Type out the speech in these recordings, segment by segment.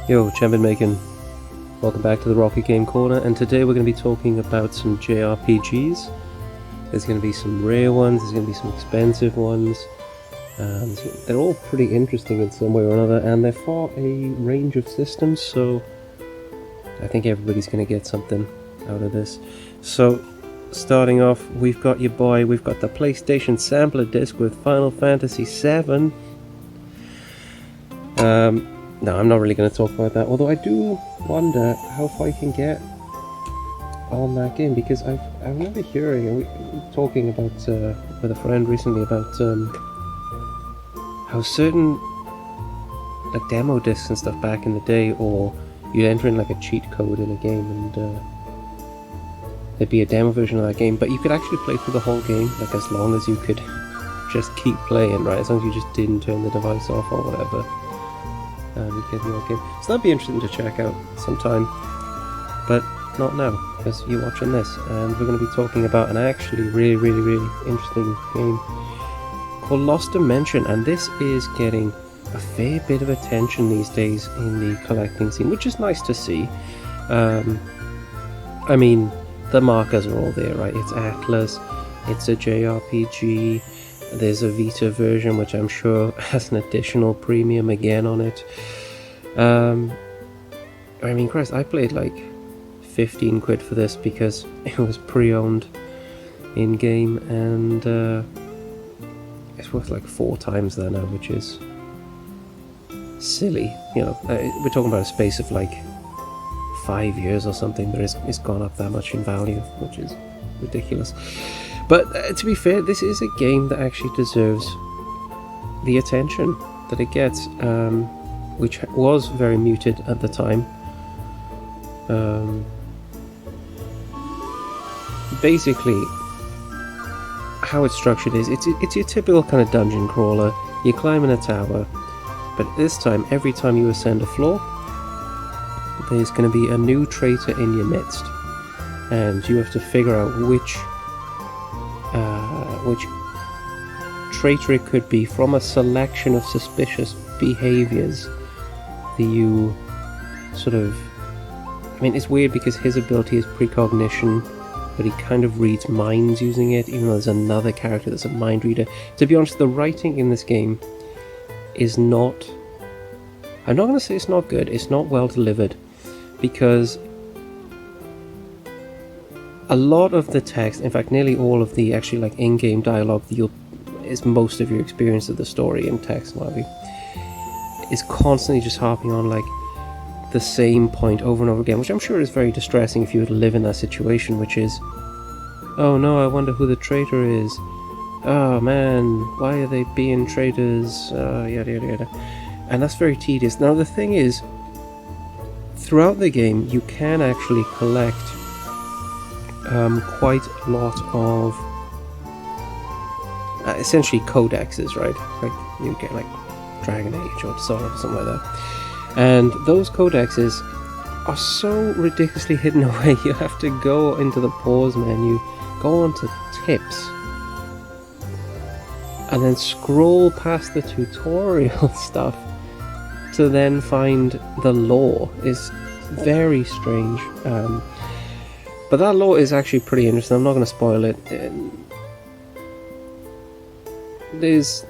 Yo, Champion Macon. Welcome back to the Rocket Game Corner, and today we're going to be talking about some JRPGs. There's going to be some rare ones, there's going to be some expensive ones. They're all pretty interesting in some way or another, and they're for a range of systems, so I think everybody's going to get something out of this. So, starting off, we've got the PlayStation Sampler Disc with Final Fantasy VII. No, I'm not really going to talk about that, although I do wonder how far you can get on that game, because I remember hearing, and we were talking about with a friend recently about how certain like demo discs and stuff back in the day, or you'd enter in like a cheat code in a game and there'd be a demo version of that game, but you could actually play through the whole game, like as long as you could just keep playing, right? As long as you just didn't turn the device off or whatever. You get the old game. So that'd be interesting to check out sometime, but not now, because you're watching this, and we're going to be talking about an actually really interesting game called Lost Dimension, and this is getting a fair bit of attention these days in the collecting scene, which is nice to see. I mean, the markers are all there, right? It's Atlas, it's a JRPG, there's a Vita version which I'm sure has an additional premium again on it. I mean, Christ, I paid like 15 quid for this because it was pre-owned in-game, and it's worth like 4 times that now, which is silly. You know, we're talking about a space of like 5 years or something, but it's gone up that much in value, which is ridiculous. But to be fair, this is a game that actually deserves the attention that it gets, which was very muted at the time. Basically, how it's structured is, it's your typical kind of dungeon crawler. You climb in a tower, but this time, every time you ascend a floor, there's going to be a new traitor in your midst, and you have to figure out which traitor it could be from a selection of suspicious behaviors that you sort of... I mean, it's weird because his ability is precognition, but he kind of reads minds using it, even though there's another character that's a mind reader. To be honest, the writing in this game is not... I'm not going to say it's not good, it's not well delivered, because a lot of the text, in fact nearly all of the actually like in-game dialogue is most of your experience of the story in text and what have you, is constantly just harping on like the same point over and over again, which I'm sure is very distressing if you were to live in that situation, which is, oh no, I wonder who the traitor is, oh man, why are they being traitors, yada yada yada, and that's very tedious. Now the thing is, throughout the game you can actually collect quite a lot of essentially codexes, right? Like you get like Dragon Age or Soul or something like that, and those codexes are so ridiculously hidden away. You have to go into the pause menu, go on to tips, and then scroll past the tutorial stuff to then find the lore. Is very strange. But that lore is actually pretty interesting. I'm not going to spoil it. There's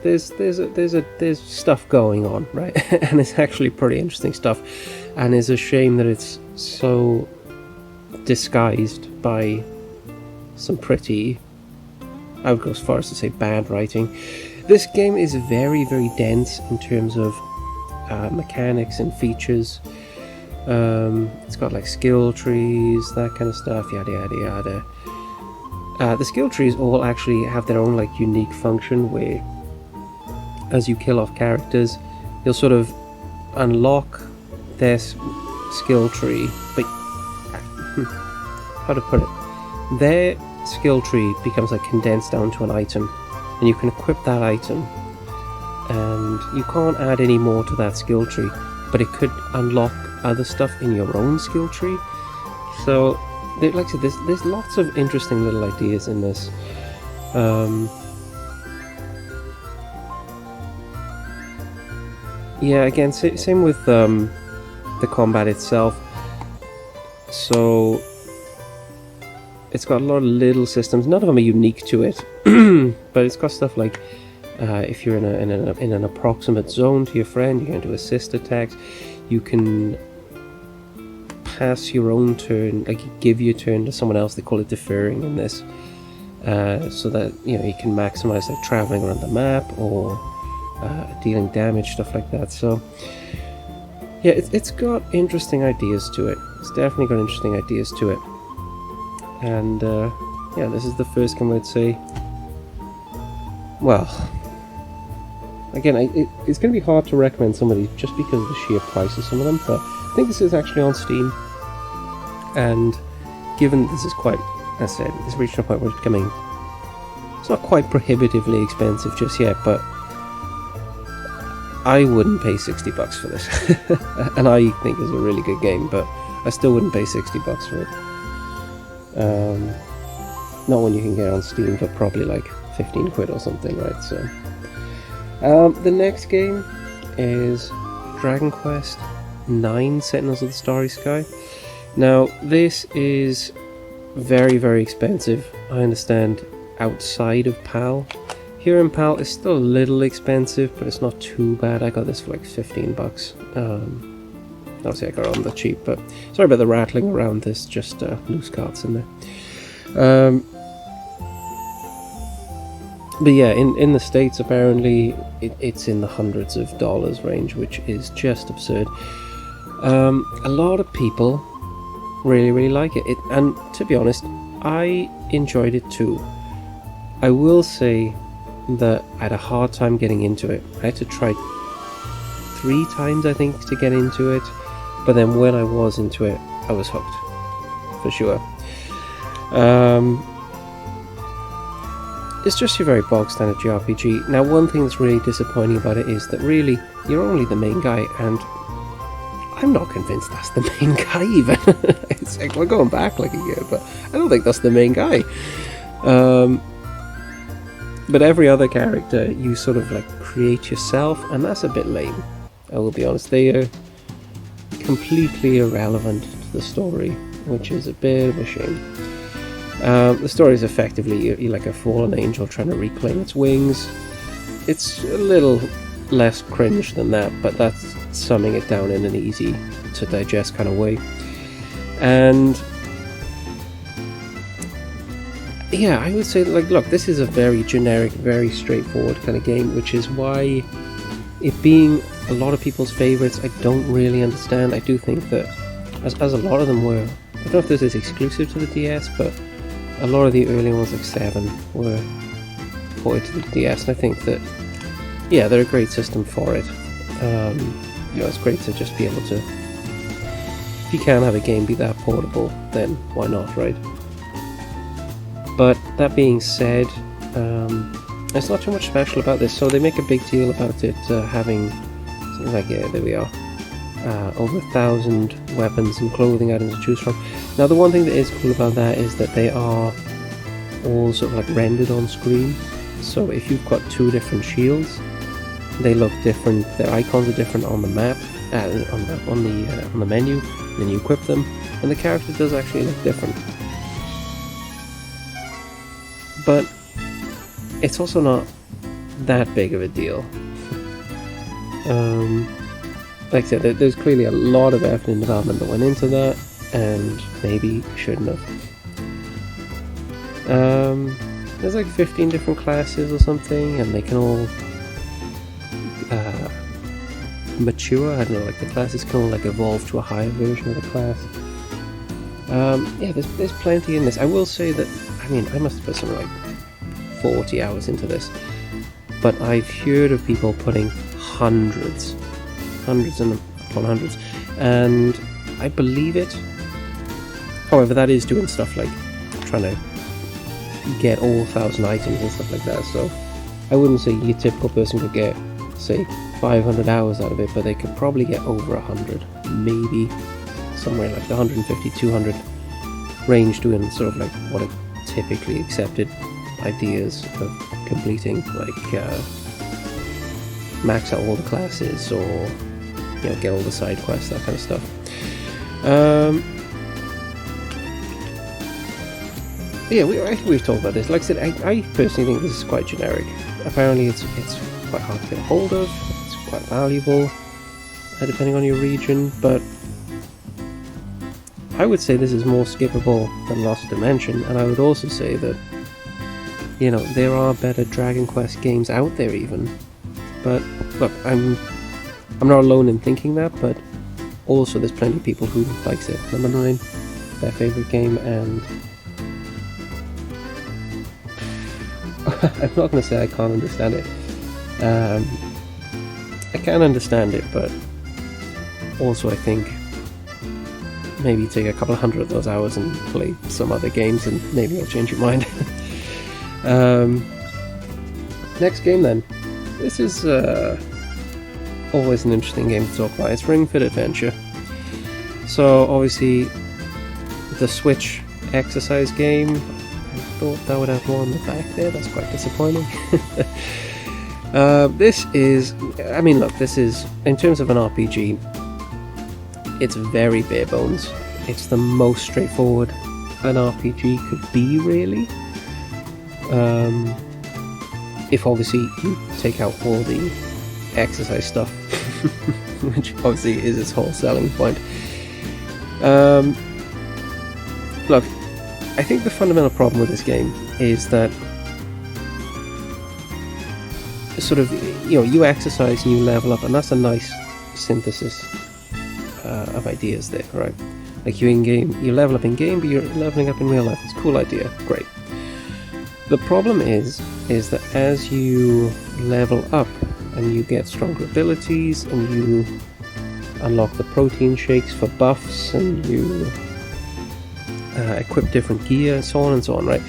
stuff going on, right? And it's actually pretty interesting stuff. And it's a shame that it's so disguised by some pretty, I would go as far as to say, bad writing. This game is very dense in terms of mechanics and features. It's got like skill trees, that kind of stuff, yada yada yada. The skill trees all actually have their own like unique function, where as you kill off characters, you'll sort of unlock their skill tree, but how to put it, their skill tree becomes like condensed down to an item, and you can equip that item, and you can't add any more to that skill tree, but it could unlock other stuff in your own skill tree. So like I said, there's lots of interesting little ideas in this. Yeah, again, same with the combat itself. So it's got a lot of little systems. None of them are unique to it, but it's got stuff like if you're in an approximate zone to your friend, you're going to assist attacks. You can pass your own turn, like you give your turn to someone else. They call it deferring in this, so that you can maximize like traveling around the map or dealing damage, stuff like that. So yeah, it's got interesting ideas to it. It's definitely got interesting ideas to it. And yeah, this is the first game I'd say. Well, again, it's going to be hard to recommend some of these just because of the sheer price of some of them, but I think this is actually on Steam. And given this is quite, as I said, it's reached a point where it's becoming, it's not quite prohibitively expensive just yet, but I wouldn't pay $60 for this. And I think it's a really good game, but I still wouldn't pay $60 for it. Not when you can get it on Steam for probably like 15 quid or something, right? So the next game is Dragon Quest IX Sentinels of the Starry Sky. Now this is very, very expensive, I understand, outside of PAL. Here in PAL it's still a little expensive, but it's not too bad. I got this for like $15. Obviously I got it on the cheap, but sorry about the rattling around this, just loose cards in there. But yeah, in the States apparently it's in the hundreds of dollars range, which is just absurd. A lot of people really like it, and to be honest, I enjoyed it too. I will say that I had a hard time getting into it. I had to try 3 times, I think, to get into it, but then when I was into it, I was hooked, for sure. It's just your very bog standard JRPG. Now, one thing that's really disappointing about it is that really, you're only the main guy, and I'm not convinced that's the main guy even. It's like, we're going back like a year, but I don't think that's the main guy. But every other character you sort of like create yourself, and that's a bit lame, I will be honest. They are completely irrelevant to the story, which is a bit of a shame. The story is effectively you're like a fallen angel trying to reclaim its wings. It's a little less cringe than that, but that's summing it down in an easy to digest kind of way. And yeah, I would say, like, look, this is a very generic, very straightforward kind of game, which is why it being a lot of people's favorites, I don't really understand. I do think that as a lot of them were, I don't know if this is exclusive to the DS, but a lot of the early ones like 7 were ported to the DS, and I think that, yeah, they're a great system for it. It's great to just be able to, if you can have a game be that portable, then why not, right? But that being said, there's not too much special about this, so they make a big deal about it having something like, yeah, there we are, over 1,000 weapons and clothing items to choose from. Now, the one thing that is cool about that is that they are all sort of like rendered on screen. So if you've got 2 different shields, they look different. Their icons are different on the map, on the menu. Then you equip them, and the character does actually look different. But it's also not that big of a deal. Like I said, there's clearly a lot of effort and development that went into that, and maybe shouldn't have. There's like 15 different classes or something, and they can all mature. I don't know, like the classes can all like evolve to a higher version of the class. Yeah, there's plenty in this. I will say that, I mean, I must have put something like 40 hours into this, but I've heard of people putting hundreds and upon hundreds, and I believe it. However, that is doing stuff like trying to get all 1,000 items and stuff like that, so I wouldn't say your typical person could get, say, 500 hours out of it, but they could probably get over 100, maybe somewhere like the 150, 200 range, doing sort of like what are typically accepted ideas of completing, like max out all the classes, or get all the side quests, that kind of stuff. Yeah, I think we've talked about this. Like I said, I personally think this is quite generic. Apparently it's quite hard to get a hold of, it's quite valuable, depending on your region, but I would say this is more skippable than Lost Dimension, and I would also say that, there are better Dragon Quest games out there even. But look, I'm not alone in thinking that, but also there's plenty of people who likes it. Number 9, their favourite game, and I'm not going to say I can't understand it. I can understand it, but also I think maybe take a couple of hundred of those hours and play some other games and maybe I'll change your mind. Next game then. This is always an interesting game to talk about. It's Ring Fit Adventure. So obviously the Switch exercise game, I thought that would have more on the back there. That's quite disappointing. This is, in terms of an RPG, it's very bare bones. It's the most straightforward an RPG could be, really. If obviously you take out all the exercise stuff, which obviously is its whole selling point. Look, I think the fundamental problem with this game is that sort of, you exercise and you level up, and that's a nice synthesis of ideas there, right? Like you level up in game, but you're leveling up in real life. It's a cool idea, great. The problem is that as you level up and you get stronger abilities and you unlock the protein shakes for buffs and you equip different gear, so on and so on, right?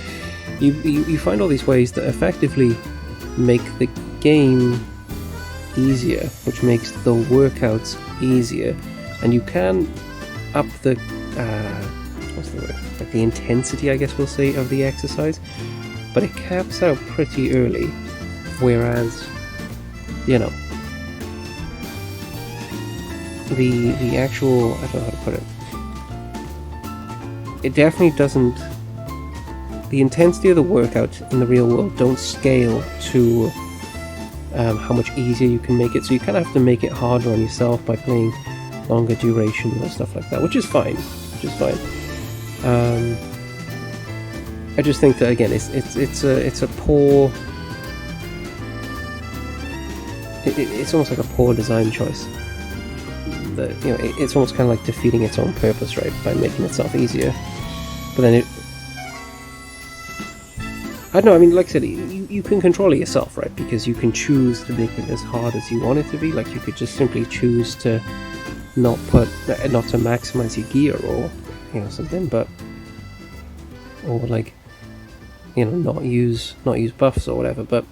You find all these ways that effectively make the game easier, which makes the workouts easier, and you can up the what's the word? Like the intensity, I guess we'll say, of the exercise, but it caps out pretty early, whereas the actual, I don't know how to put it, it definitely doesn't, the intensity of the workout in the real world don't scale to how much easier you can make it, so you kind of have to make it harder on yourself by playing longer duration and stuff like that, which is fine. I just think that again, it's a poor, it's almost like a poor design choice. That it's almost kind of like defeating its own purpose, right, by making itself easier. But then I don't know. I mean, like I said, you can control it yourself, right? Because you can choose to make it as hard as you want it to be. Like you could just simply choose to not to maximize your gear or something, but or like not use buffs or whatever. But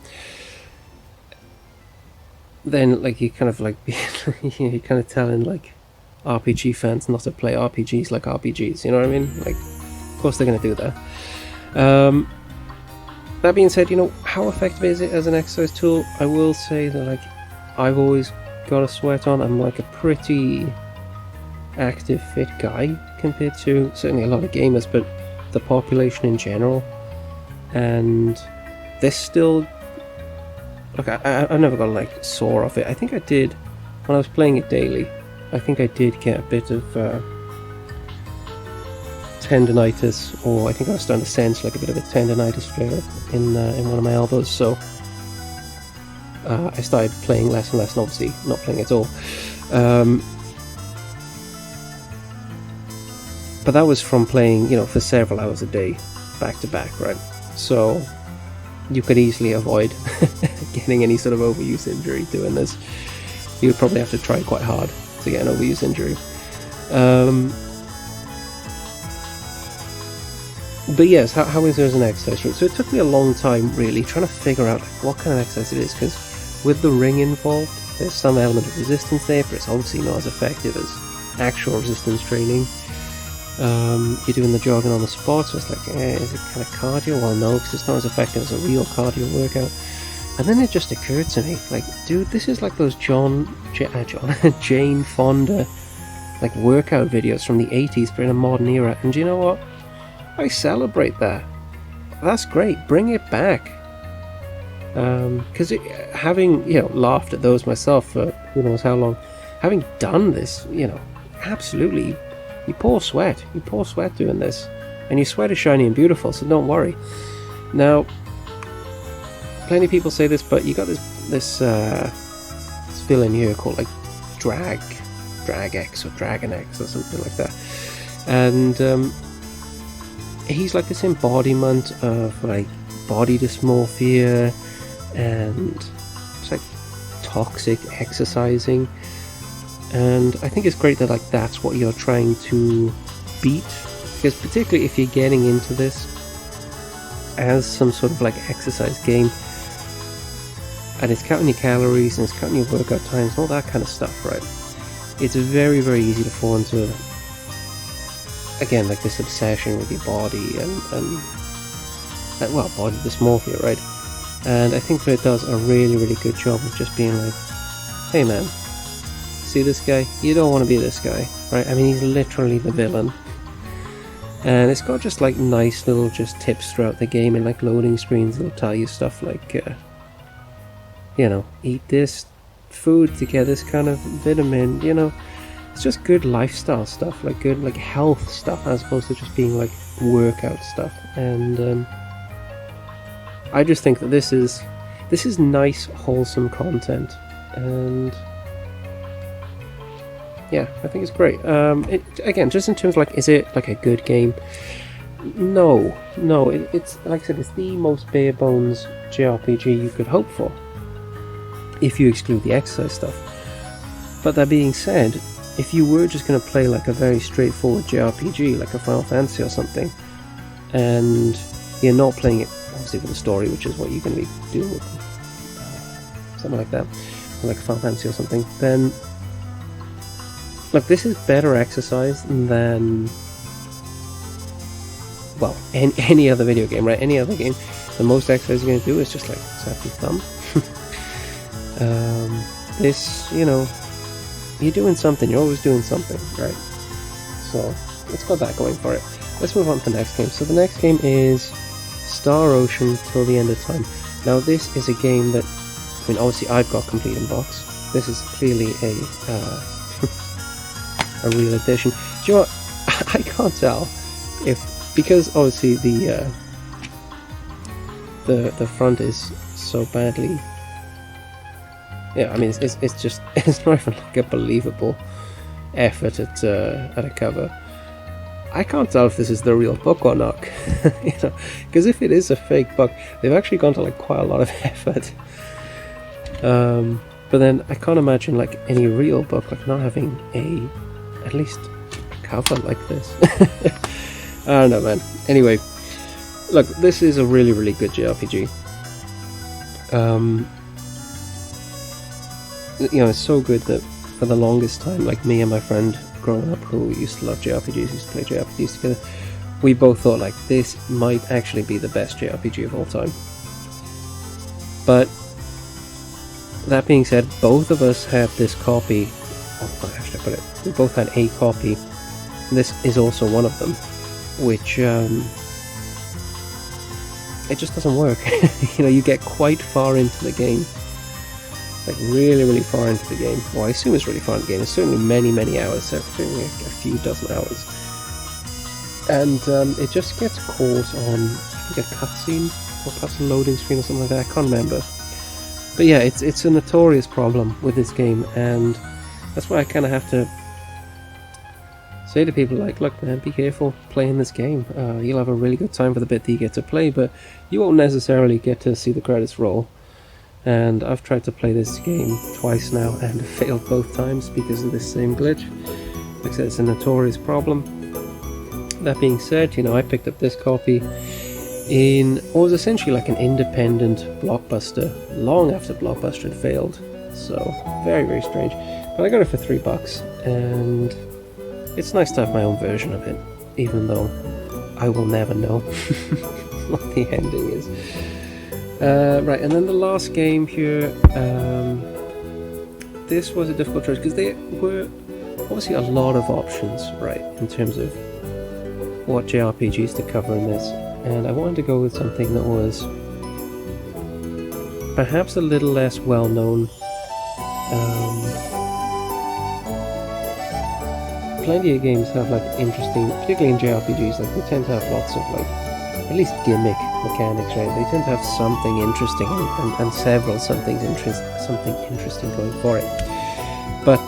then like you kind of like you're kind of telling like RPG fans not to play RPGs like RPGs. You know what I mean? Like, of course they're going to do that. That being said, how effective is it as an exercise tool? I will say that like I've always got a sweat on. I'm like a pretty active, fit guy compared to certainly a lot of gamers, but the population in general. And there's still, look, I never got like sore off it. I think I did when I was playing it daily. I think I did get a bit of tendonitis, or I think I was starting to sense like a bit of a tendonitis flare in one of my elbows. So I started playing less and less, and obviously not playing at all. But that was from playing, for several hours a day, back to back, right? So you could easily avoid getting any sort of overuse injury doing this. You would probably have to try quite hard to get an overuse injury. But yes, how is there as an exercise route? So it took me a long time really trying to figure out like, what kind of exercise it is, because with the ring involved, there's some element of resistance there, but it's obviously not as effective as actual resistance training. You're doing the jogging on the spot, so it's like, is it kind of cardio? Well, no, because it's not as effective as a real cardio workout. And then it just occurred to me, like, dude, this is like those Jane Fonda, like, workout videos from the 80s, but in a modern era. And you know what? I celebrate that. That's great. Bring it back. Because having, laughed at those myself for who knows how long, having done this, absolutely, you pour sweat. You pour sweat doing this. And your sweat is shiny and beautiful, so don't worry. Now, plenty of people say this, but you got this villain here called like Drag X or Dragon X or something like that, and he's like this embodiment of like body dysmorphia and it's like toxic exercising, and I think it's great that like that's what you're trying to beat, because particularly if you're getting into this as some sort of like exercise game and it's counting your calories and it's counting your workout times and all that kind of stuff, right? It's very, very easy to fall into, again, like this obsession with your body and well, body dysmorphia, right? And I think that it does a really, really good job of just being like, hey man, see this guy? You don't want to be this guy, right? I mean, he's literally the villain. And it's got just like nice little just tips throughout the game and like loading screens that'll tell you stuff like, eat this food to get this kind of vitamin, it's just good lifestyle stuff, like good like health stuff, as opposed to just being like workout stuff. And I just think that this is nice, wholesome content, and yeah, I think it's great. Again, just in terms of like, is it like a good game? No, it's like I said, it's the most bare bones JRPG you could hope for, if you exclude the exercise stuff. But that being said, if you were just going to play like a very straightforward JRPG, like a Final Fantasy or something, and you're not playing it obviously for the story, which is what you're going to be doing with something like that, or like a Final Fantasy or something, then look, this is better exercise than, well, any other video game, right? Any other game, the most exercise you're going to do is just like tap your thumb. This, you're doing something, you're always doing something, right? So it's got that going for it. Let's move on to the next game. So the next game is Star Ocean Till the End of Time. Now this is a game that, I mean, obviously I've got complete in box. This is clearly a real edition. Do you know what? I can't tell because obviously the front is so badly. Yeah, I mean, it's just, it's not even like a believable effort at a cover. I can't tell if this is the real book or not, because if it is a fake book, they've actually gone to like quite a lot of effort. But then I can't imagine like any real book like not having at least a cover like this. I don't know, man. Anyway, look, this is a really, really good JRPG. It's so good that for the longest time, like me and my friend growing up who used to love JRPGs, used to play JRPGs together, we both thought like this might actually be the best JRPG of all time. But that being said, both of us had this copy. Oh, how should I put it? We both had a copy. This is also one of them, which it just doesn't work. You get quite far into the game. Like really, really far into the game. Well, I assume it's really far into the game. It's certainly many, many hours. Certainly a few dozen hours. And it just gets caught on, I think, a cutscene or perhaps a loading screen or something like that. I can't remember. But yeah, it's a notorious problem with this game, and that's why I kind of have to say to people like, look man, be careful playing this game. You'll have a really good time for the bit that you get to play, but you won't necessarily get to see the credits roll. And I've tried to play this game twice now and failed both times because of this same glitch. Like I said, it's a notorious problem. That being said, I picked up this copy in what was essentially like an independent Blockbuster long after Blockbuster had failed. So very, very strange. But I got it for $3, and it's nice to have my own version of it, even though I will never know what the ending is. Right, and then the last game here, this was a difficult choice because there were obviously a lot of options, right, in terms of what JRPGs to cover in this, and I wanted to go with something that was perhaps a little less well known. Plenty of games have like interesting, particularly in JRPGs, like they tend to have lots of like at least gimmick mechanics, right? They tend to have something interesting and several something interesting going for it. But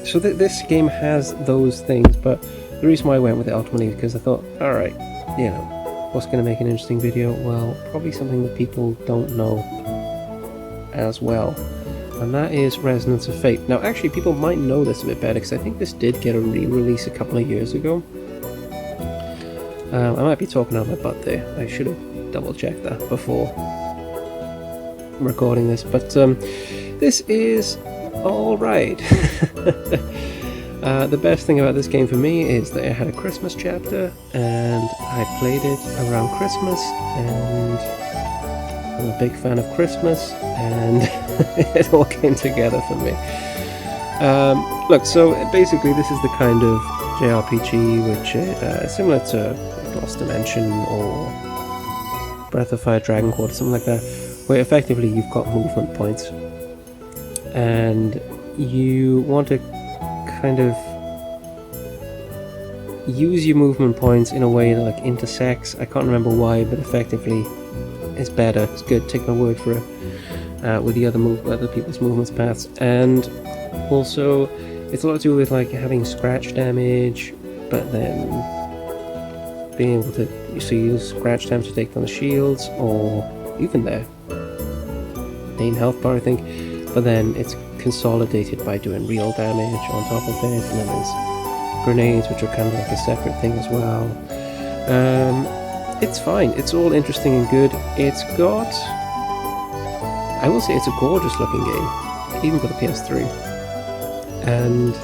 so this game has those things, but the reason why I went with it ultimately is because I thought, all right, you know, what's going to make an interesting video? Well, probably something that people don't know as well, and that is Resonance of Fate. Now, actually, people might know this a bit better because I think this did get a re-release a couple of years ago. I might be talking out my butt there. I should have double-checked that before recording this, but this is alright. The best thing about this game for me is that it had a Christmas chapter, and I played it around Christmas, and I'm a big fan of Christmas, and it all came together for me. Look, so basically this is the kind of JRPG which is similar to Lost Dimension or Breath of Fire, Dragon Quarter, something like that, where effectively you've got movement points and you want to kind of use your movement points in a way that like intersects. I can't remember why, but effectively it's better, it's good, take my word for it, with the other people's movements paths. And also it's a lot to do with like having scratch damage, but then being able to use scratch damage to take down the shields, or even their main health bar, I think, but then it's consolidated by doing real damage on top of it. And then there's grenades, which are kind of like a separate thing as well. It's fine, it's all interesting and good. It's got, I will say, it's a gorgeous looking game, even for the PS3. And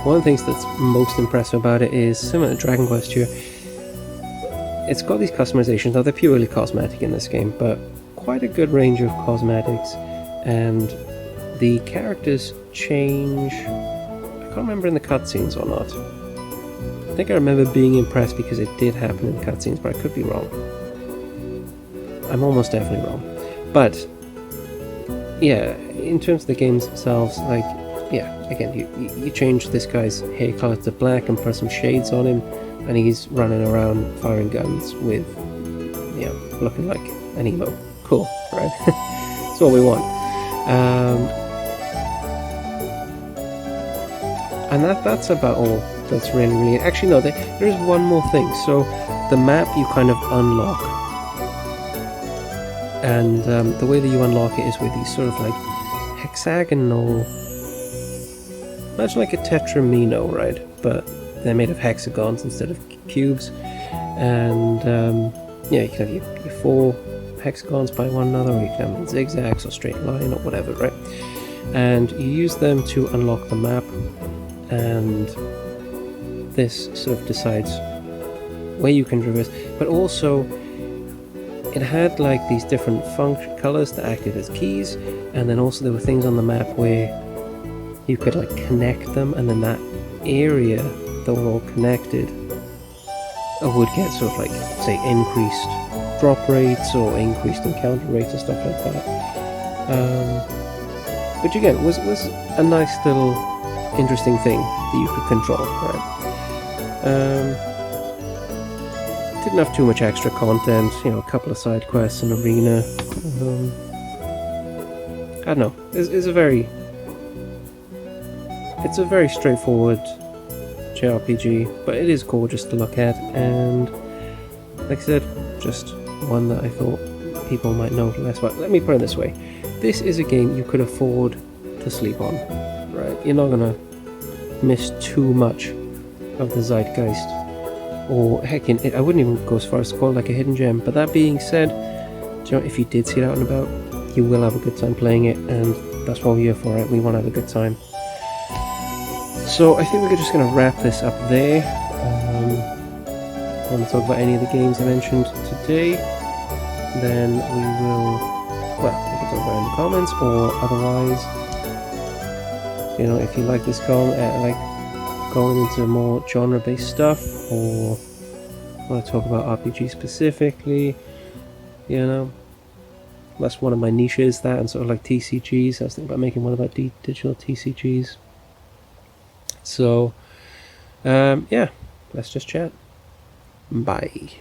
one of the things that's most impressive about it is, similar to Dragon Quest here, it's got these customizations. Now they're purely cosmetic in this game, but quite a good range of cosmetics, and the characters change. I can't remember in the cutscenes or not. I think I remember being impressed because it did happen in the cutscenes, but I could be wrong. I'm almost definitely wrong. But yeah, in terms of the games themselves, like, yeah, again, you change this guy's hair color to black and put some shades on him, and he's running around firing guns with, you know, looking like an emo. Cool, right? That's what we want. And that's about all that's really... Actually, no, there's one more thing. So the map you kind of unlock, and the way that you unlock it is with these sort of like hexagonal... Imagine like a tetramino, right? But they're made of hexagons instead of cubes, and yeah, you can have your four hexagons by one another, or you can have them in zigzags or straight line or whatever, right? And you use them to unlock the map, and this sort of decides where you can traverse. But also, it had like these different colors that acted as keys, and then also there were things on the map where you could like connect them, and then that area that were all connected would get sort of like, say, increased drop rates or increased encounter rates and stuff like that. Which again was a nice little interesting thing that you could control, right? Didn't have too much extra content, you know, a couple of side quests, an arena. I don't know. It's a very straightforward JRPG, but it is gorgeous to look at, and like I said, just one that I thought people might know less about. Let me put it this way: this is a game you could afford to sleep on, right? You're not gonna miss too much of the zeitgeist, or heck, I wouldn't even go as far as to call it like a hidden gem. But that being said, you know, if you did see it out and about, you will have a good time playing it, and that's what we're here for, right? We want to have a good time. So I think we're just going to wrap this up there. want to talk about any of the games I mentioned today, then we will, well, we can talk about it in the comments, or otherwise, if you like this like going into more genre-based stuff, or want to talk about RPG specifically, that's one of my niches, that, and sort of like TCGs. I was thinking about making one about digital TCGs. So, yeah, let's just chat. Bye.